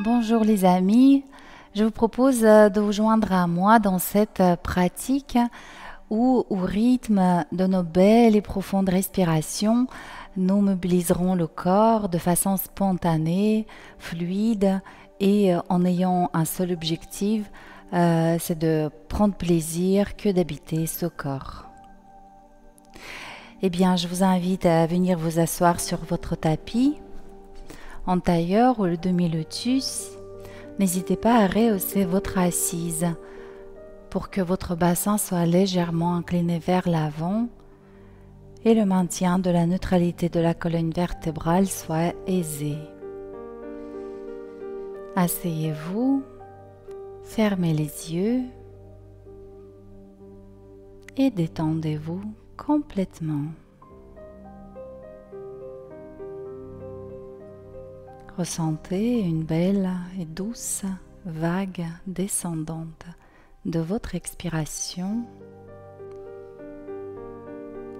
Bonjour les amis, je vous propose de vous joindre à moi dans cette pratique où, au rythme de nos belles et profondes respirations, nous mobiliserons le corps de façon spontanée, fluide et en ayant un seul objectif, c'est de prendre plaisir que d'habiter ce corps. Eh bien, je vous invite à venir vous asseoir sur votre tapis, en tailleur ou le demi-lotus. N'hésitez pas à rehausser votre assise pour que votre bassin soit légèrement incliné vers l'avant et le maintien de la neutralité de la colonne vertébrale soit aisé. Asseyez-vous, fermez les yeux et détendez-vous complètement. Ressentez une belle et douce vague descendante de votre expiration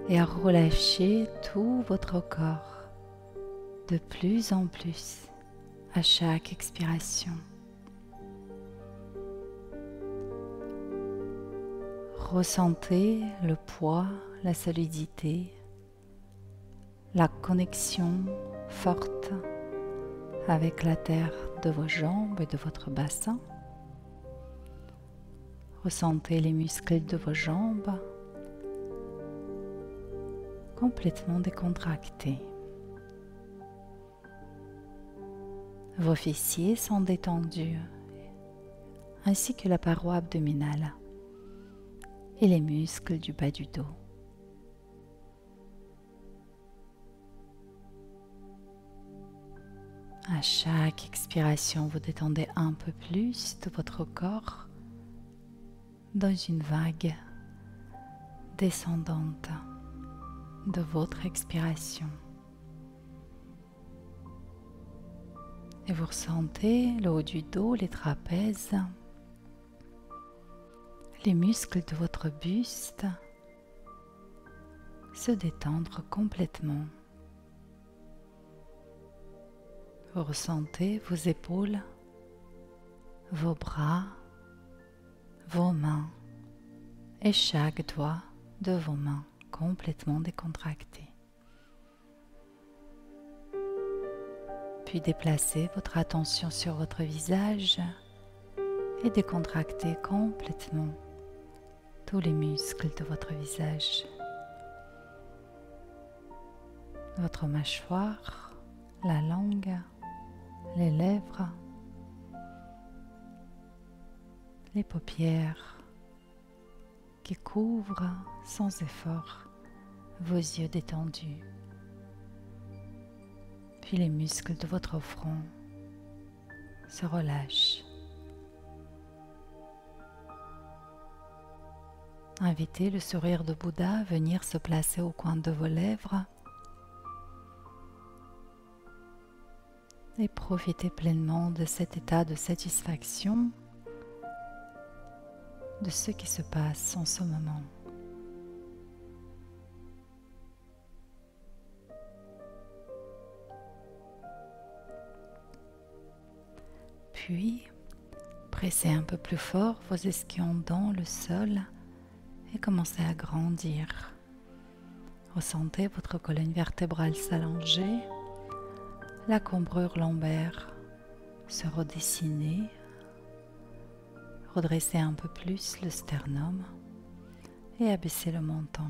et relâchez tout votre corps de plus en plus à chaque expiration. Ressentez le poids, la solidité, la connexion forte avec la terre de vos jambes et de votre bassin. Ressentez les muscles de vos jambes complètement décontractés. Vos fessiers sont détendus, ainsi que la paroi abdominale et les muscles du bas du dos. À chaque expiration, vous détendez un peu plus de votre corps dans une vague descendante de votre expiration. Et vous ressentez le haut du dos, les trapèzes, les muscles de votre buste se détendre complètement. Vous ressentez vos épaules, vos bras, vos mains et chaque doigt de vos mains complètement décontracté. Puis déplacez votre attention sur votre visage et décontractez complètement tous les muscles de votre visage. Votre mâchoire, la langue, les lèvres, les paupières qui couvrent sans effort vos yeux détendus, puis les muscles de votre front se relâchent. Invitez le sourire de Bouddha à venir se placer au coin de vos lèvres et profitez pleinement de cet état de satisfaction de ce qui se passe en ce moment. Puis, pressez un peu plus fort vos ischions dans le sol et commencez à grandir. Ressentez votre colonne vertébrale s'allonger, la cambrure lombaire se redessiner, redressez un peu plus le sternum et abaissez le menton.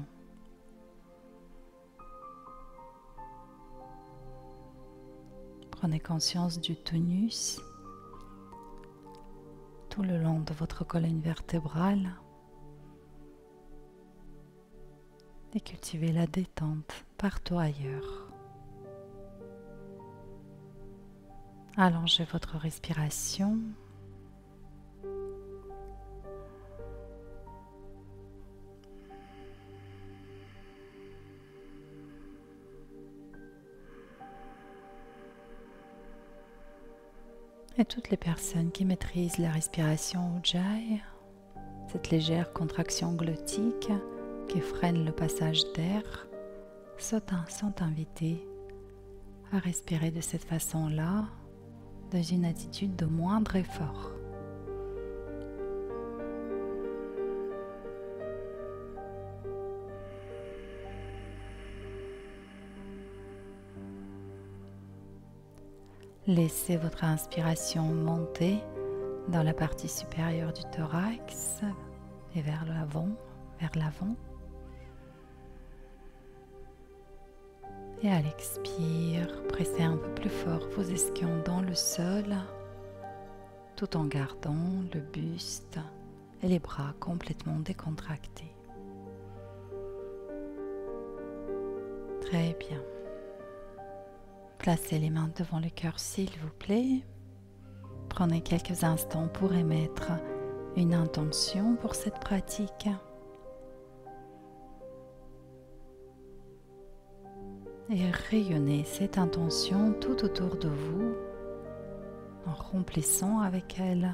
Prenez conscience du tonus tout le long de votre colonne vertébrale et cultivez la détente partout ailleurs. Allongez votre respiration. Et toutes les personnes qui maîtrisent la respiration Ujjayi, cette légère contraction glottique qui freine le passage d'air, sont invitées à respirer de cette façon-là dans une attitude de moindre effort. Laissez votre inspiration monter dans la partie supérieure du thorax et vers l'avant. Et à l'expire, pressez un peu plus fort vos ischions dans le sol, tout en gardant le buste et les bras complètement décontractés. Très bien. Placez les mains devant le cœur s'il vous plaît. Prenez quelques instants pour émettre une intention pour cette pratique. Et rayonnez cette intention tout autour de vous en remplissant avec elle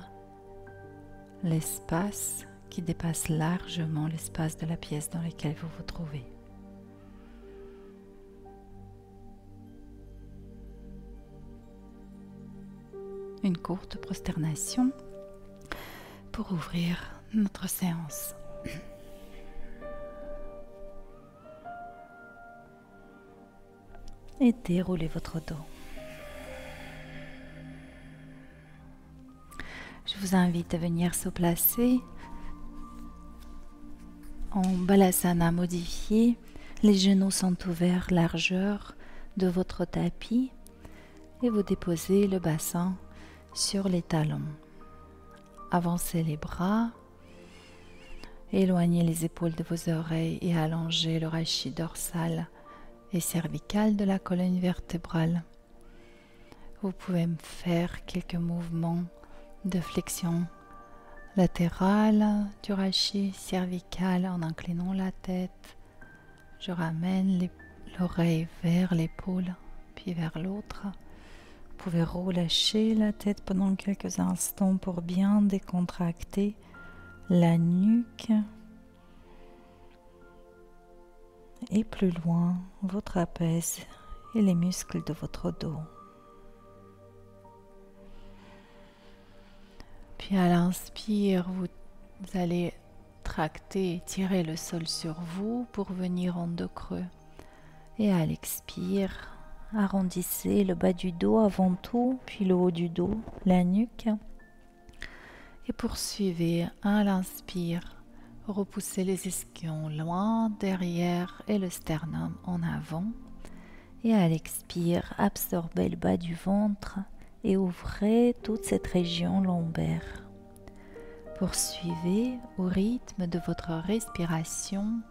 l'espace qui dépasse largement l'espace de la pièce dans laquelle vous vous trouvez. Une courte prosternation pour ouvrir notre séance. Et déroulez votre dos. Je vous invite à venir se placer en Balasana modifié. Les genoux sont ouverts largeur de votre tapis et vous déposez le bassin sur les talons. Avancez les bras, éloignez les épaules de vos oreilles et allongez le rachis dorsal et cervical de la colonne vertébrale. Vous pouvez faire quelques mouvements de flexion latérale du rachis cervical en inclinant la tête. Je ramène l'oreille vers l'épaule, puis vers l'autre. Vous pouvez relâcher la tête pendant quelques instants pour bien décontracter la nuque. Et plus loin, votre trapèze et les muscles de votre dos. Puis à l'inspire, vous allez tracter et tirer le sol sur vous pour venir en dos creux. Et à l'expire, arrondissez le bas du dos avant tout, puis le haut du dos, la nuque. Et poursuivez à l'inspire, repoussez les ischions loin derrière et le sternum en avant. Et à l'expire, absorbez le bas du ventre et ouvrez toute cette région lombaire. Poursuivez au rythme de votre respiration.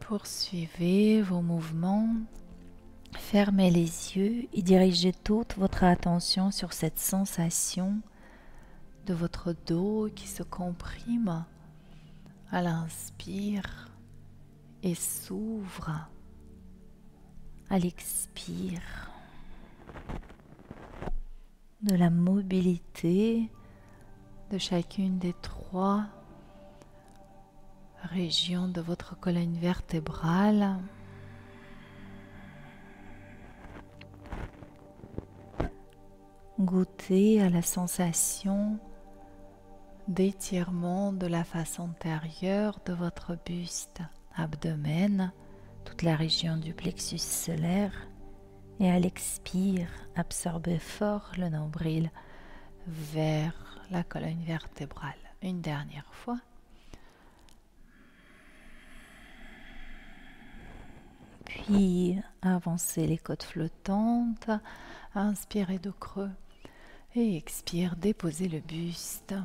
Poursuivez vos mouvements, fermez les yeux et dirigez toute votre attention sur cette sensation de votre dos qui se comprime à l'inspire et s'ouvre à l'expire. De la mobilité de chacune des trois région de votre colonne vertébrale. Goûtez à la sensation d'étirement de la face antérieure de votre buste, abdomen, toute la région du plexus solaire. Et à l'expire, absorbez fort le nombril vers la colonne vertébrale. Une dernière fois. Puis avancez les côtes flottantes, inspirez de creux et expire, déposez le buste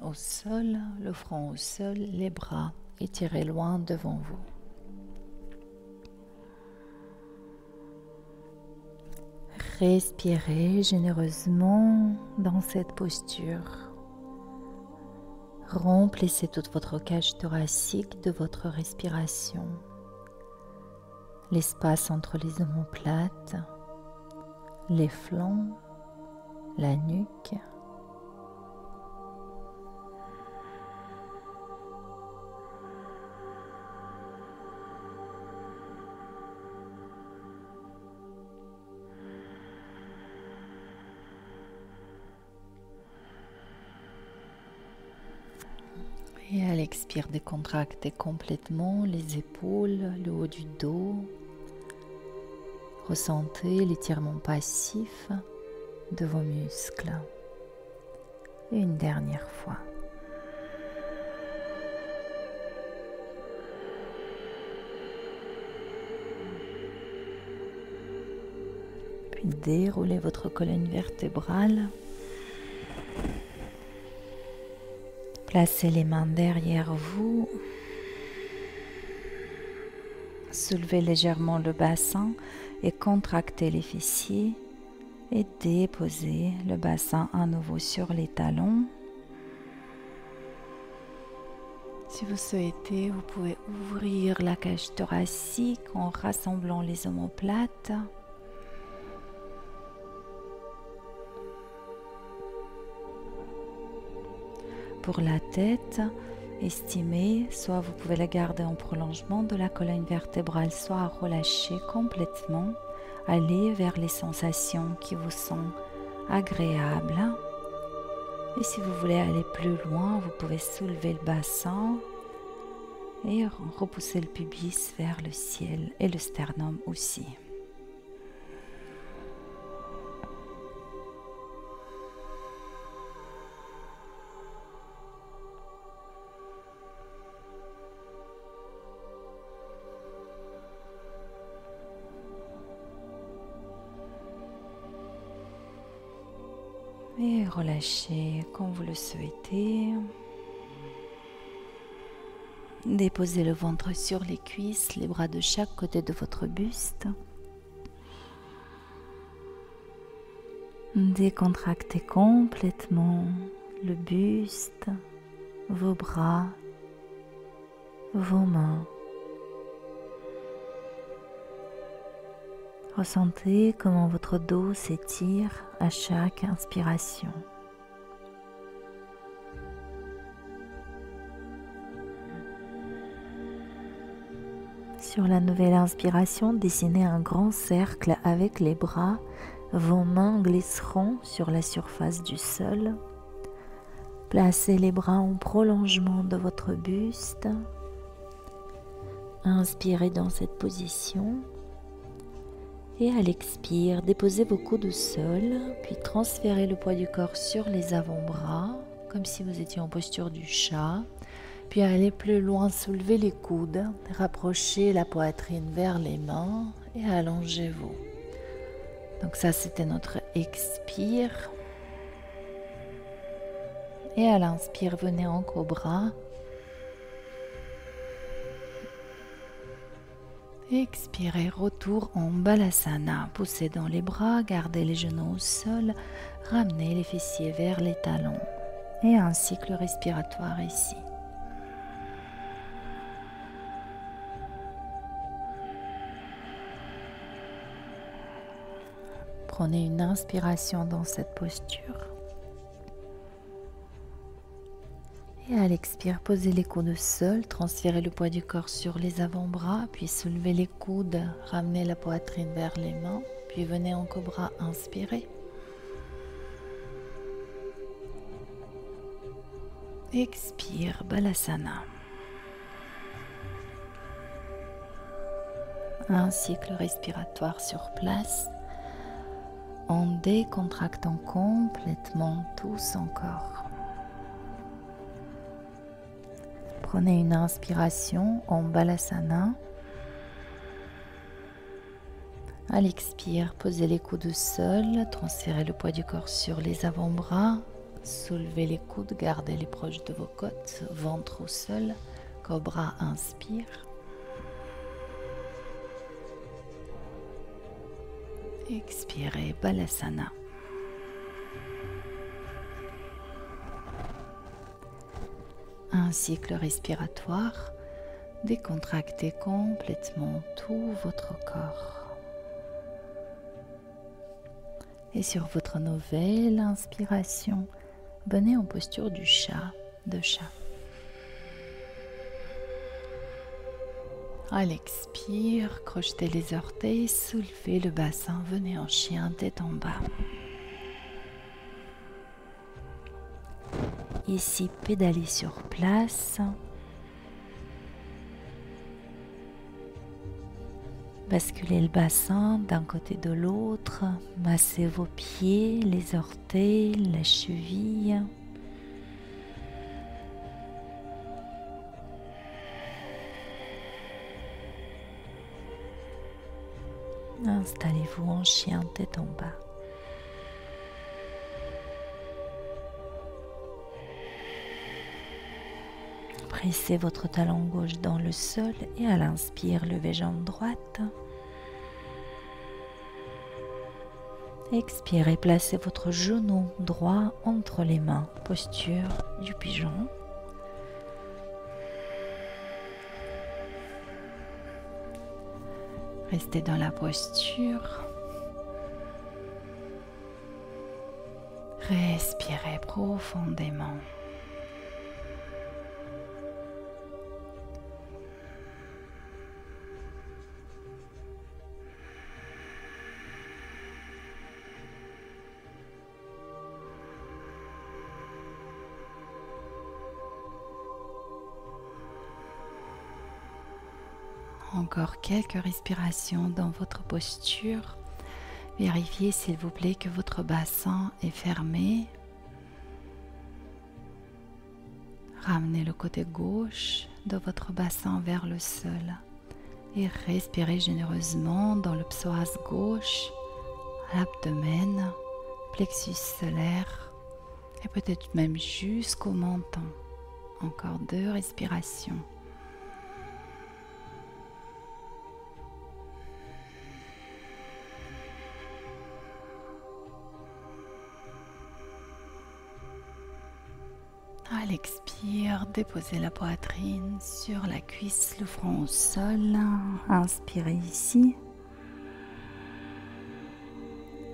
au sol, le front au sol, les bras étirez loin devant vous. Respirez généreusement dans cette posture. Remplissez toute votre cage thoracique de votre respiration. L'espace entre les omoplates, les flancs la nuque. Et à l'expire, décontractez complètement les épaules, le haut du dos. Ressentez l'étirement passif de vos muscles. Et une dernière fois. Puis déroulez votre colonne vertébrale. Placez les mains derrière vous. Soulevez légèrement le bassin et contractez les fessiers. Et déposez le bassin à nouveau sur les talons. Si vous souhaitez, vous pouvez ouvrir la cage thoracique en rassemblant les omoplates. Pour la tête, estimez, soit vous pouvez la garder en prolongement de la colonne vertébrale, soit relâcher complètement. Allez vers les sensations qui vous sont agréables. Et si vous voulez aller plus loin, vous pouvez soulever le bassin et repousser le pubis vers le ciel et le sternum aussi. Et relâchez quand vous le souhaitez. Déposez le ventre sur les cuisses, les bras de chaque côté de votre buste. Décontractez complètement le buste, vos bras, vos mains. Ressentez comment votre dos s'étire à chaque inspiration. Sur la nouvelle inspiration, dessinez un grand cercle avec les bras. Vos mains glisseront sur la surface du sol. Placez les bras en prolongement de votre buste. Inspirez dans cette position. Et à l'expire, déposez vos coudes au sol, puis transférez le poids du corps sur les avant-bras, comme si vous étiez en posture du chat. Puis allez plus loin, soulevez les coudes, rapprochez la poitrine vers les mains et allongez-vous. Donc ça, c'était notre expire. Et à l'inspire, venez en cobra. Expirez, retour en Balasana. Poussez dans les bras, gardez les genoux au sol, ramenez les fessiers vers les talons. Et un cycle respiratoire ici. Prenez une inspiration dans cette posture. Et à l'expire, posez les coudes au sol, transférez le poids du corps sur les avant-bras, puis soulevez les coudes, ramenez la poitrine vers les mains, puis venez en cobra, inspirez. Expire, Balasana. Un cycle respiratoire sur place, en décontractant complètement tout son corps. Prenez une inspiration en Balasana. À l'expire, posez les coudes au sol, transférez le poids du corps sur les avant-bras, soulevez les coudes, gardez-les proches de vos côtes, ventre au sol, cobra, inspire. Expirez, Balasana. Un cycle respiratoire, décontractez complètement tout votre corps. Et sur votre nouvelle inspiration, venez en posture du chat, de chat. À l'expire, crochetez les orteils, soulevez le bassin, venez en chien, tête en bas. Ici, pédalez sur place. Basculez le bassin d'un côté de l'autre, massez vos pieds, les orteils, la cheville. Installez-vous en chien, tête en bas. Pressez votre talon gauche dans le sol et à l'inspire, levez jambe droite. Expirez, placez votre genou droit entre les mains, posture du pigeon. Restez dans la posture. Respirez profondément. Encore quelques respirations dans votre posture. Vérifiez s'il vous plaît que votre bassin est fermé. Ramenez le côté gauche de votre bassin vers le sol et respirez généreusement dans le psoas gauche, l'abdomen, plexus solaire et peut-être même jusqu'au menton. Encore 2 respirations. À l'expire, déposez la poitrine sur la cuisse, le front au sol. Inspirez ici.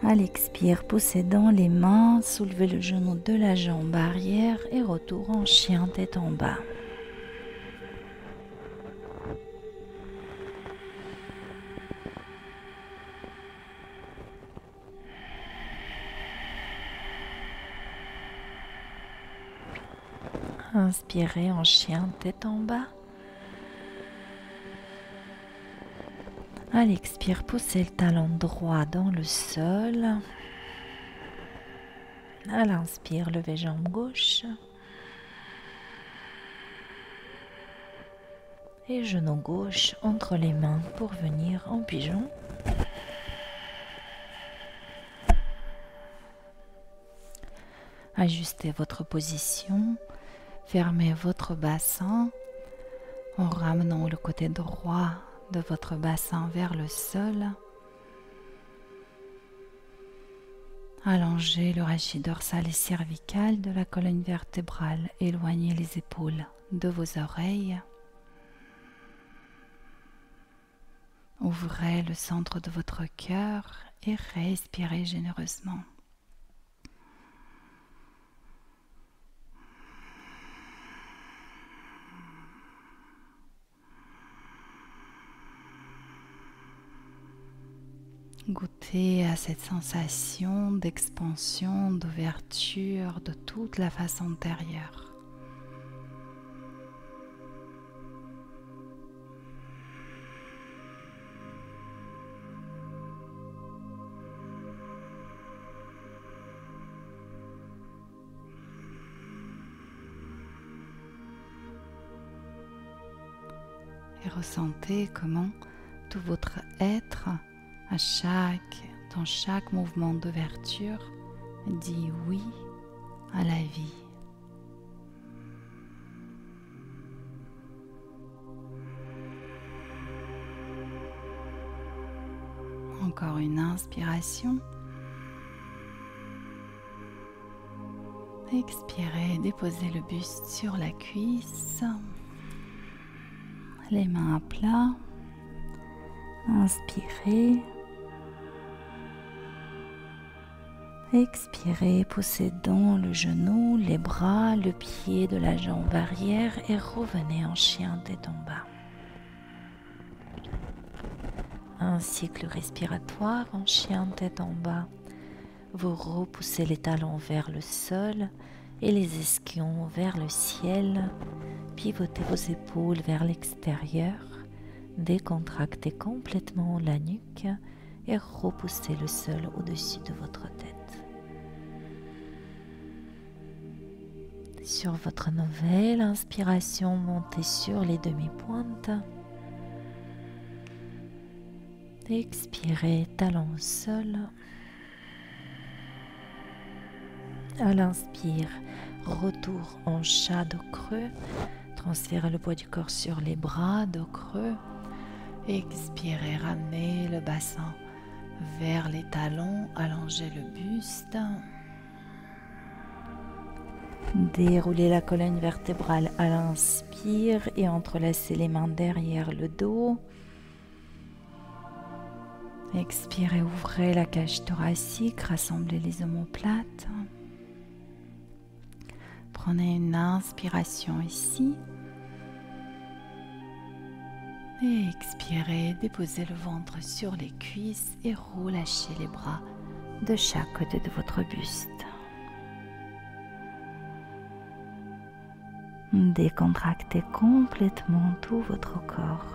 À l'expire, poussez dans les mains, soulevez le genou de la jambe arrière et retour en chien, tête en bas. Inspirez en chien, tête en bas. À l'expire, poussez le talon droit dans le sol. À l'inspire, levez jambe gauche. Et genou gauche entre les mains pour venir en pigeon. Ajustez votre position. Fermez votre bassin en ramenant le côté droit de votre bassin vers le sol. Allongez le rachis dorsal et cervical de la colonne vertébrale. Éloignez les épaules de vos oreilles. Ouvrez le centre de votre cœur et respirez généreusement. Goûtez à cette sensation d'expansion, d'ouverture de toute la face antérieure. Et ressentez comment tout votre être dans chaque mouvement d'ouverture, dit oui à la vie. Encore une inspiration. Expirez, déposez le buste sur la cuisse, les mains à plat. Inspirez. Expirez, possédant le genou, les bras, le pied de la jambe arrière et revenez en chien tête en bas. Un cycle respiratoire en chien tête en bas. Vous repoussez les talons vers le sol et les ischions vers le ciel. Pivotez vos épaules vers l'extérieur. Décontractez complètement la nuque et repoussez le sol au-dessus de votre tête. Sur votre nouvelle inspiration, montez sur les demi-pointes. Expirez, talons au sol. À l'inspire, retour en chat dos creux. Transférez le poids du corps sur les bras, dos creux. Expirez, ramenez le bassin vers les talons, allongez le buste. Déroulez la colonne vertébrale à l'inspire et entrelacez les mains derrière le dos. Expirez, ouvrez la cage thoracique, rassemblez les omoplates. Prenez une inspiration ici. Et expirez, déposez le ventre sur les cuisses et relâchez les bras de chaque côté de votre buste. Décontractez complètement tout votre corps.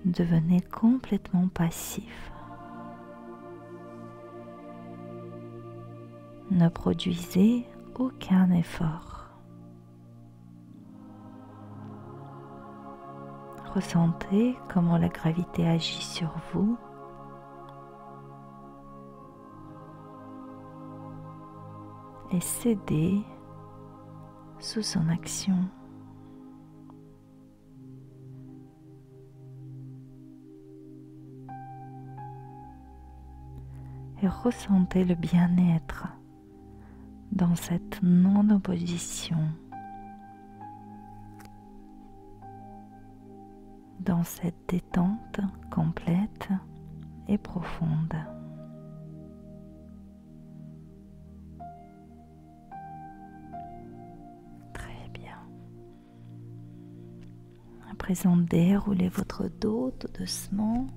Devenez complètement passif. Ne produisez aucun effort. Ressentez comment la gravité agit sur vous. Et cédez sous son action. Et ressentez le bien-être dans cette non-opposition, dans cette détente complète et profonde. Très bien. À présent, déroulez votre dos tout doucement.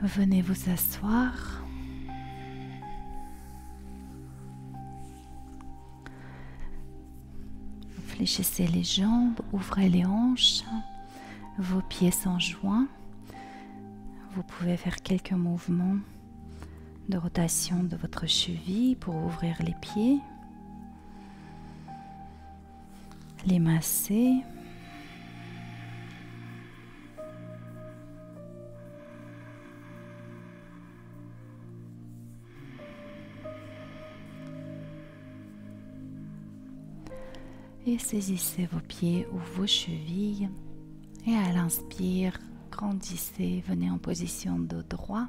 Venez vous asseoir. Fléchissez les jambes, ouvrez les hanches, vos pieds s'enjointent. Vous pouvez faire quelques mouvements de rotation de votre cheville pour ouvrir les pieds, les masser. Et saisissez vos pieds ou vos chevilles et à l'inspire, grandissez, venez en position dos droit.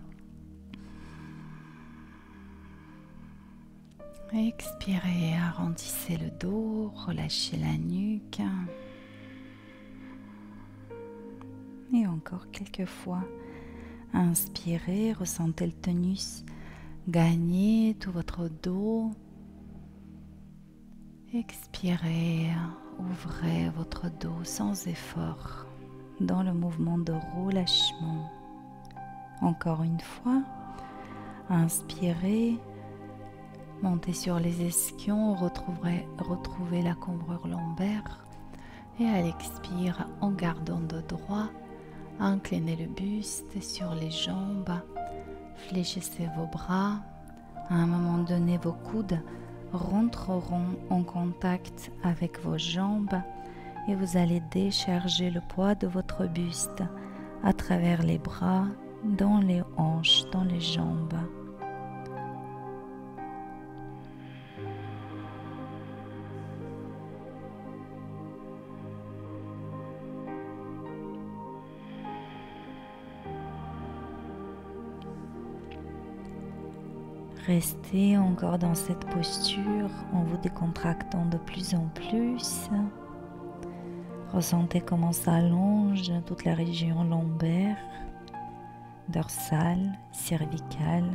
Expirez, arrondissez le dos, relâchez la nuque. Et encore quelques fois, inspirez, ressentez le tonus gagner tout votre dos. Expirez, ouvrez votre dos sans effort dans le mouvement de relâchement. Encore une fois, inspirez, montez sur les ischions, retrouvez la cambrure lombaire et à l'expire, en gardant dos droit, inclinez le buste sur les jambes, fléchissez vos bras. À un moment donné, vos coudes rentreront en contact avec vos jambes et vous allez décharger le poids de votre buste à travers les bras, dans les hanches, dans les jambes. Restez encore dans cette posture en vous décontractant de plus en plus. Ressentez comment s'allonge toute la région lombaire, dorsale, cervicale.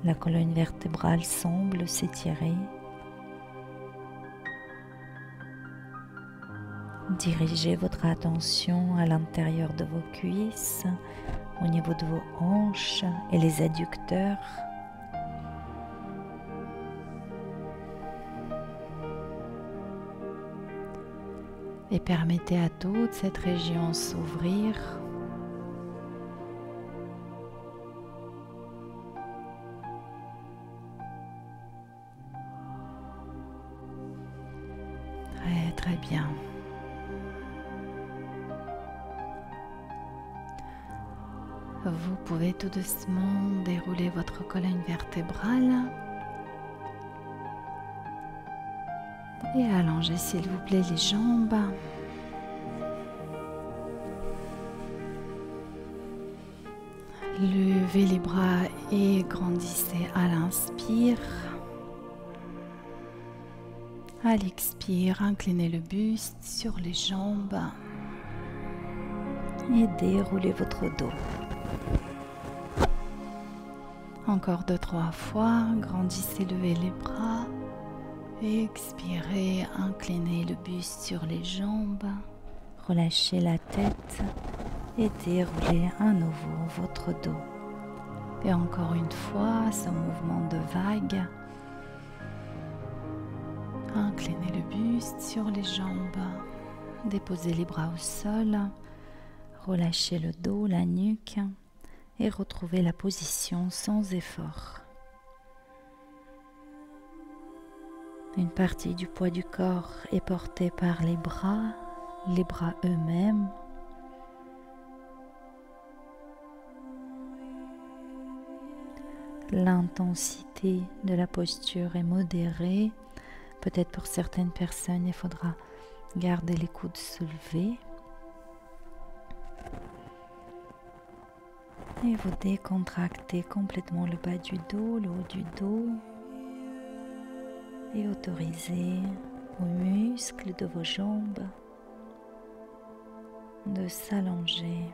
La colonne vertébrale semble s'étirer. Dirigez votre attention à l'intérieur de vos cuisses, au niveau de vos hanches et les adducteurs. Et permettez à toute cette région s'ouvrir. Très, très bien. Vous pouvez tout doucement dérouler votre colonne vertébrale et allonger s'il vous plaît les jambes. Levez les bras et grandissez à l'inspire. À l'expire, inclinez le buste sur les jambes et déroulez votre dos. Encore 2-3 fois, grandissez, levez les bras. Expirez, inclinez le buste sur les jambes. Relâchez la tête et déroulez à nouveau votre dos. Et encore une fois, ce mouvement de vague. Inclinez le buste sur les jambes. Déposez les bras au sol. Relâchez le dos, la nuque et retrouvez la position sans effort. Une partie du poids du corps est portée par les bras eux-mêmes. L'intensité de la posture est modérée. Peut-être pour certaines personnes, il faudra garder les coudes soulevés. Et vous décontractez complètement le bas du dos, le haut du dos. Et autorisez aux muscles de vos jambes de s'allonger.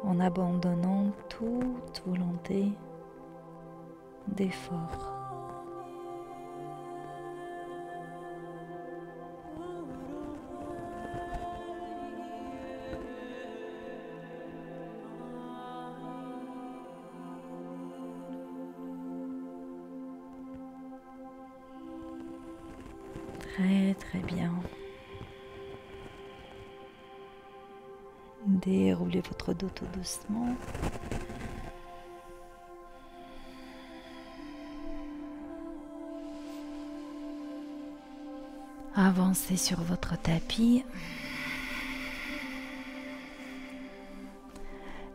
En abandonnant toute volonté d'effort. Très très bien. Déroulez votre dos tout doucement. Avancez sur votre tapis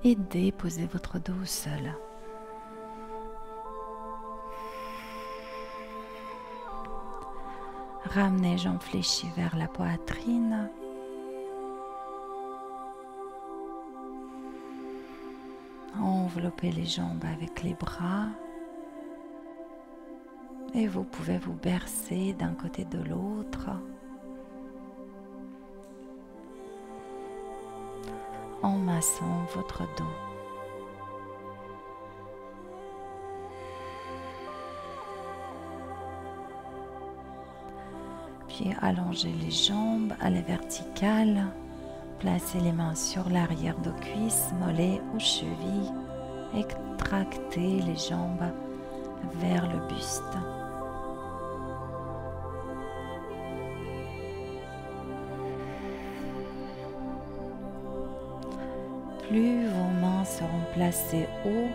et déposez votre dos au sol. Ramenez jambes fléchies vers la poitrine. Enveloppez les jambes avec les bras. Et vous pouvez vous bercer d'un côté de l'autre. En massant votre dos. Puis allongez les jambes à la verticale. Placez les mains sur l'arrière de cuisses, mollets ou chevilles. Et tractez les jambes vers le buste. Plus vos mains seront placées haut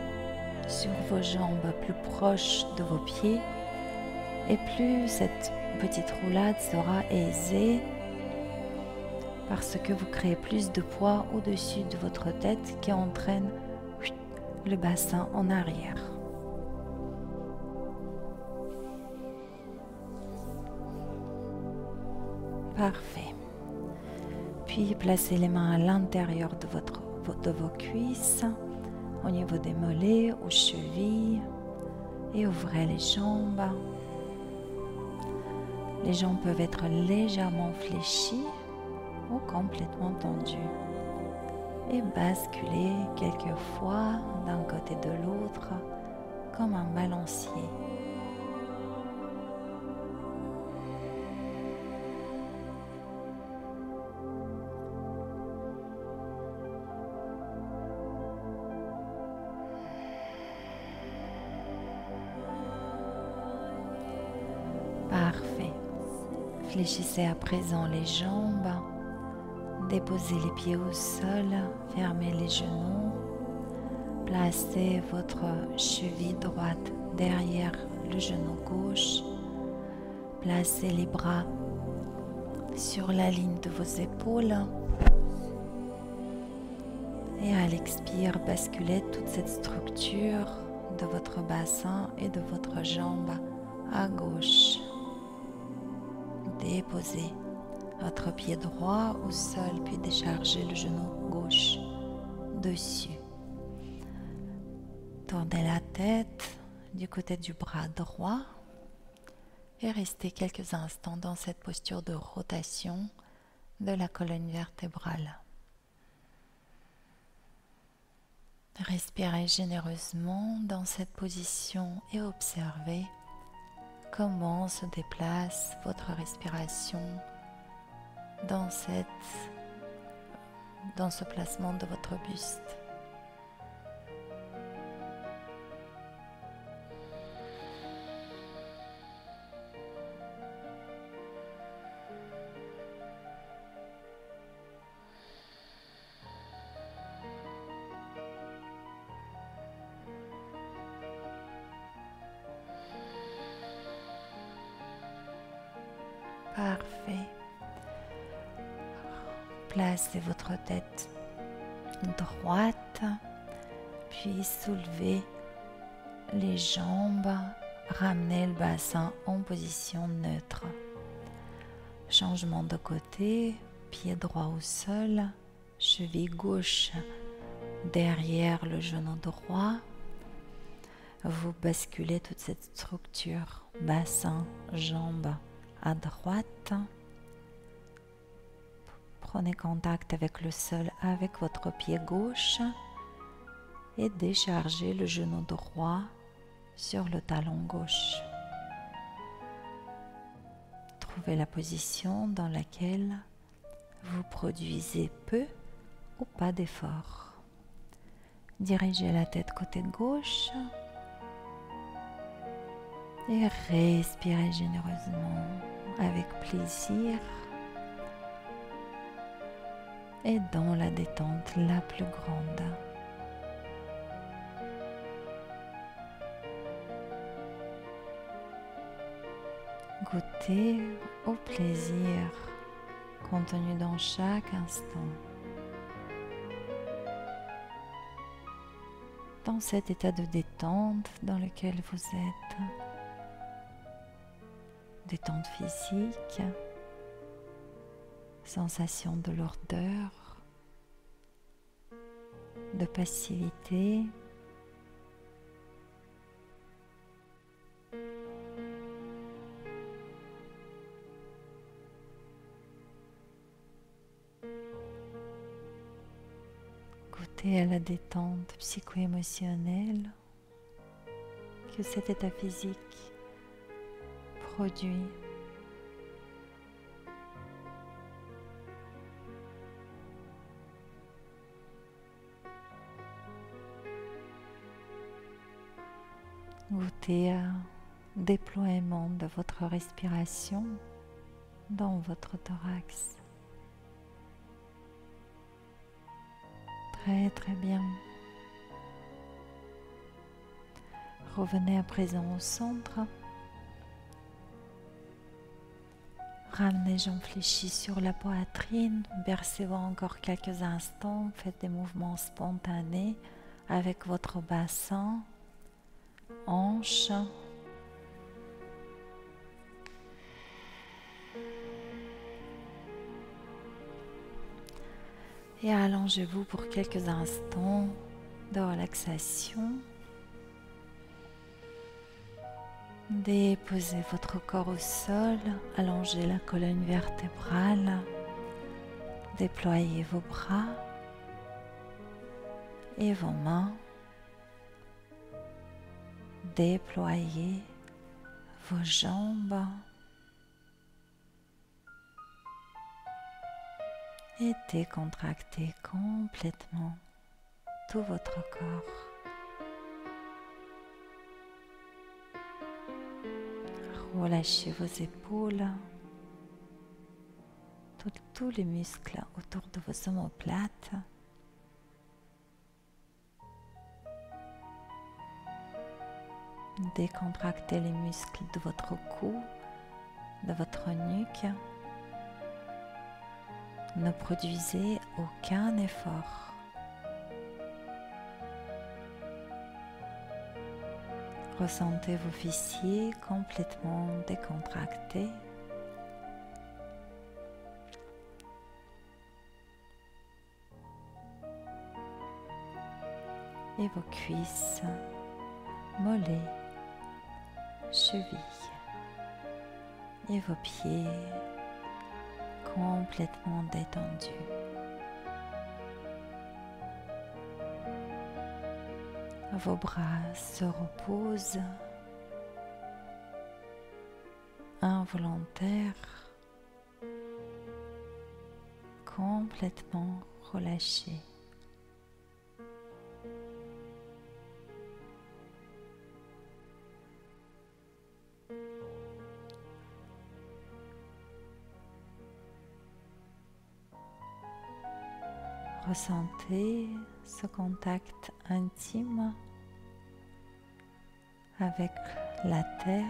sur vos jambes, plus proches de vos pieds, et plus cette petite roulade sera aisée parce que vous créez plus de poids au-dessus de votre tête qui entraîne le bassin en arrière. Parfait. Puis placez les mains à l'intérieur de vos cuisses, au niveau des mollets, aux chevilles, et ouvrez les jambes. Les jambes peuvent être légèrement fléchies ou complètement tendu. Et basculez quelquefois d'un côté de l'autre comme un balancier. Parfait. Fléchissez à présent les jambes. Déposez les pieds au sol, fermez les genoux. Placez votre cheville droite derrière le genou gauche. Placez les bras sur la ligne de vos épaules. Et à l'expire, basculez toute cette structure de votre bassin et de votre jambe à gauche. Déposez votre pied droit au sol, puis déchargez le genou gauche dessus. Tournez la tête du côté du bras droit et restez quelques instants dans cette posture de rotation de la colonne vertébrale. Respirez généreusement dans cette position et observez comment se déplace votre respiration dans ce placement de votre buste. Parfait. Placez votre tête droite, puis soulevez les jambes, ramenez le bassin en position neutre. Changement de côté, pied droit au sol, cheville gauche derrière le genou droit. Vous basculez toute cette structure, bassin, jambes à droite. Prenez contact avec le sol avec votre pied gauche et déchargez le genou droit sur le talon gauche. Trouvez la position dans laquelle vous produisez peu ou pas d'effort. Dirigez la tête côté gauche et respirez généreusement avec plaisir et dans la détente la plus grande. Goûtez au plaisir contenu dans chaque instant. Dans cet état de détente dans lequel vous êtes, détente physique, sensation de lourdeur, de passivité, goûtez à la détente psycho-émotionnelle que cet état physique produit. Goûtez au déploiement de votre respiration dans votre thorax. Très très bien. Revenez à présent au centre. Ramenez jambes fléchies sur la poitrine. Bercez-vous encore quelques instants. Faites des mouvements spontanés avec votre bassin, hanches. Et allongez-vous pour quelques instants de relaxation. Déposez votre corps au sol, allongez la colonne vertébrale, Déployez vos bras et vos mains. Déployez vos jambes et décontractez complètement tout votre corps. Relâchez vos épaules, tous les muscles autour de vos omoplates. Décontractez les muscles de votre cou, de votre nuque. Ne produisez aucun effort. Ressentez vos fessiers complètement décontractés. Et vos cuisses, mollets, chevilles et vos pieds complètement détendus. Vos bras se reposent, involontaires, complètement relâchés. Ressentez ce contact intime avec la terre.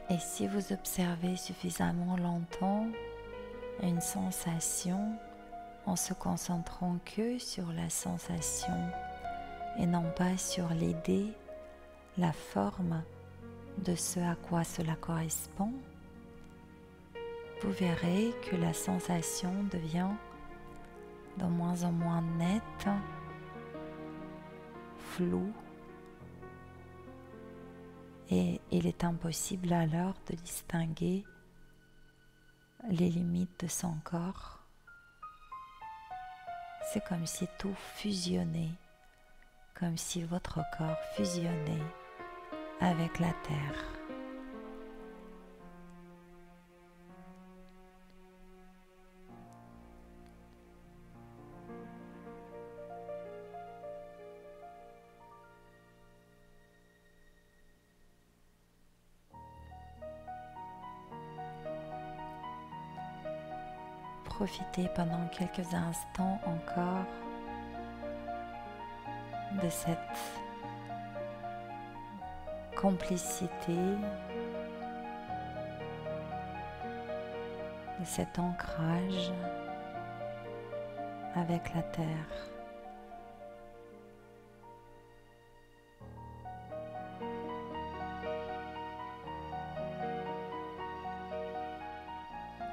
Et si vous observez suffisamment longtemps une sensation en se concentrant que sur la sensation et non pas sur l'idée, la forme de ce à quoi cela correspond, vous verrez que la sensation devient de moins en moins nette, floue, et il est impossible alors de distinguer les limites de son corps. C'est comme si tout fusionnait, comme si votre corps fusionnait avec la terre. Profitez pendant quelques instants encore de cette complicité, de cet ancrage avec la terre.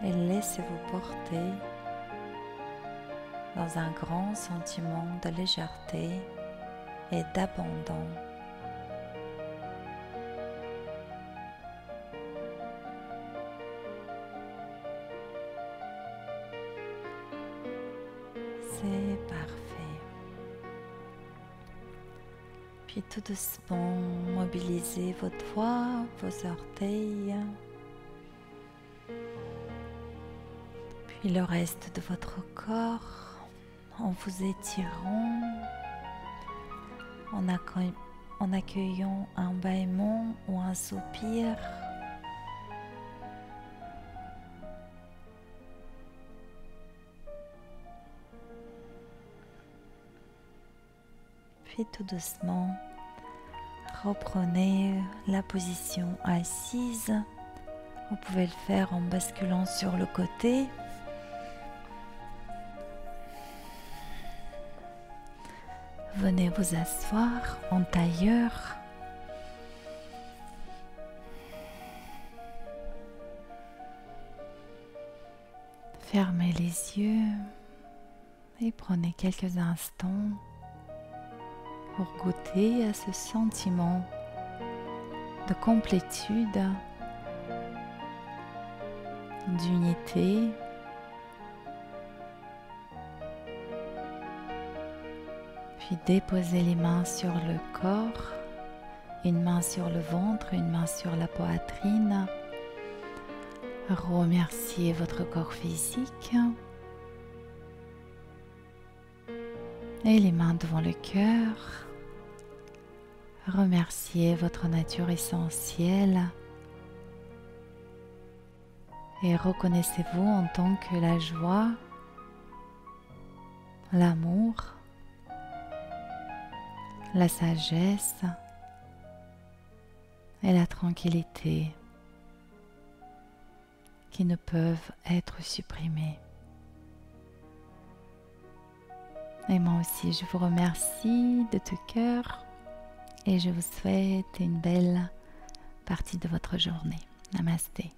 Et laissez-vous porter dans un grand sentiment de légèreté et d'abandon. C'est parfait. Puis tout doucement, mobilisez vos doigts, vos orteils, puis le reste de votre corps en vous étirant, en accueillant un bâillement ou un soupir. Puis tout doucement, reprenez la position assise. Vous pouvez le faire en basculant sur le côté. Venez vous asseoir en tailleur. Fermez les yeux et prenez quelques instants pour goûter à ce sentiment de complétude, d'unité. Puis déposez les mains sur le corps, une main sur le ventre, une main sur la poitrine. Remerciez votre corps physique et les mains devant le cœur. Remerciez votre nature essentielle et reconnaissez-vous en tant que la joie, l'amour, la sagesse et la tranquillité qui ne peuvent être supprimés. Et moi aussi, je vous remercie de tout cœur et je vous souhaite une belle partie de votre journée. Namasté.